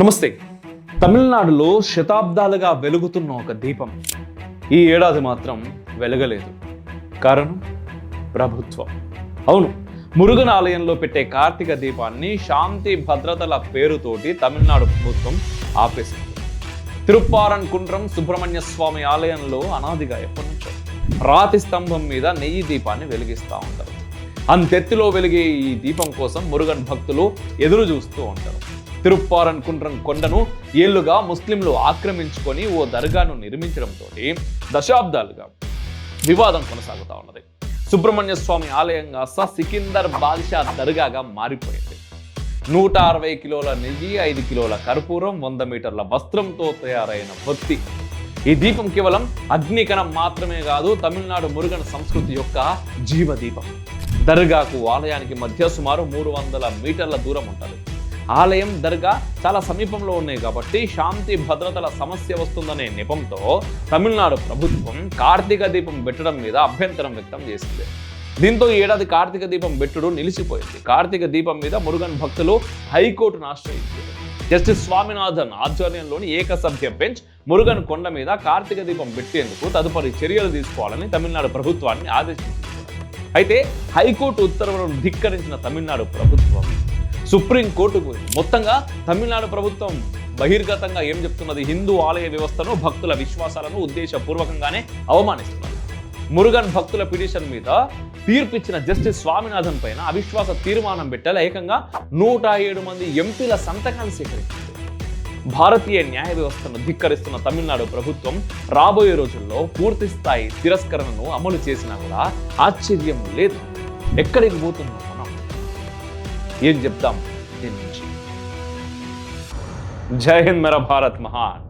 నమస్తే. తమిళనాడులో శతాబ్దాలుగా వెలుగుతున్న ఒక దీపం ఈ ఏడాది మాత్రం వెలగలేదు. కారణం ప్రభుత్వం. అవును, మురుగన్ ఆలయంలో పెట్టే కార్తీక దీపాన్ని శాంతి భద్రతల పేరుతోటి తమిళనాడు ప్రభుత్వం ఆపేసింది. తిరుప్పారన్ కుండ్రం సుబ్రహ్మణ్య స్వామి ఆలయంలో అనాదిగా ఎప్పటి నుంచో రాతి స్తంభం మీద నెయ్యి దీపాన్ని వెలిగిస్తూ ఉంటారు. అంతెత్తులో వెలిగే ఈ దీపం కోసం మురుగన్ భక్తులు ఎదురు చూస్తూ ఉంటారు. తిరుప్పారన్ కుండ్రం కొండను ఏళ్లుగా ముస్లింలు ఆక్రమించుకొని ఓ దర్గాను నిర్మించడంతో దశాబ్దాలుగా వివాదం కొనసాగుతూ ఉన్నది. సుబ్రహ్మణ్య స్వామి ఆలయంగా సికిందర్ బాద్షా దర్గాగా మారిపోయింది. 160 కిలోల నెయ్యి, 5 కిలోల కర్పూరం, 100 మీటర్ల వస్త్రంతో తయారైన భక్తి. ఈ దీపం కేవలం అగ్నికణం మాత్రమే కాదు, తమిళనాడు మురుగన్ సంస్కృతి యొక్క జీవదీపం. దర్గాకు ఆలయానికి మధ్య సుమారు 300 మీటర్ల దూరం ఉంటుంది. ఆలయం, దర్గా చాలా సమీపంలో ఉన్నాయి కాబట్టి శాంతి భద్రతల సమస్య వస్తుందనే నెపంతో తమిళనాడు ప్రభుత్వం కార్తీక దీపం పెట్టడం మీద అభ్యంతరం వ్యక్తం చేసింది. దీంతో ఈ ఏడాది కార్తీక దీపం పెట్టుడు నిలిచిపోయింది. కార్తీక దీపం మీద మురుగన్ భక్తులు హైకోర్టును ఆశ్రయించారు. జస్టిస్ స్వామినాథన్ ఆధ్వర్యంలోని ఏకసభ్య బెంచ్ మురుగన్ కొండ మీద కార్తీక దీపం పెట్టేందుకు తదుపరి చర్యలు తీసుకోవాలని తమిళనాడు ప్రభుత్వాన్ని ఆదేశించింది. అయితే హైకోర్టు ఉత్తర్వులను ధిక్కరించిన తమిళనాడు ప్రభుత్వం సుప్రీంకోర్టుకు పోయింది. మొత్తంగా తమిళనాడు ప్రభుత్వం బహిర్గతంగా ఏం చెప్తున్నది? హిందూ ఆలయ వ్యవస్థను, భక్తుల విశ్వాసాలను ఉద్దేశపూర్వకంగానే అవమానిస్తున్నారు. మురుగన్ భక్తుల పిటిషన్ మీద తీర్పిచ్చిన జస్టిస్ స్వామినాథన్ పైన అవిశ్వాస తీర్మానం పెట్టాలి. ఏకంగా 107 మంది ఎంపీల సంతకాన్ని సేకరించింది. భారతీయ న్యాయ వ్యవస్థను ధిక్కరిస్తున్న తమిళనాడు ప్రభుత్వం రాబోయే రోజుల్లో పూర్తి స్థాయి తిరస్కరణను అమలు చేసినా కూడా ఆశ్చర్యం లేదు. ఎక్కడికి పోతున్నాం మనం? ఏం చెప్తాం దీని నుంచి? జై హింద్, మేరా భారత్ మహాన్.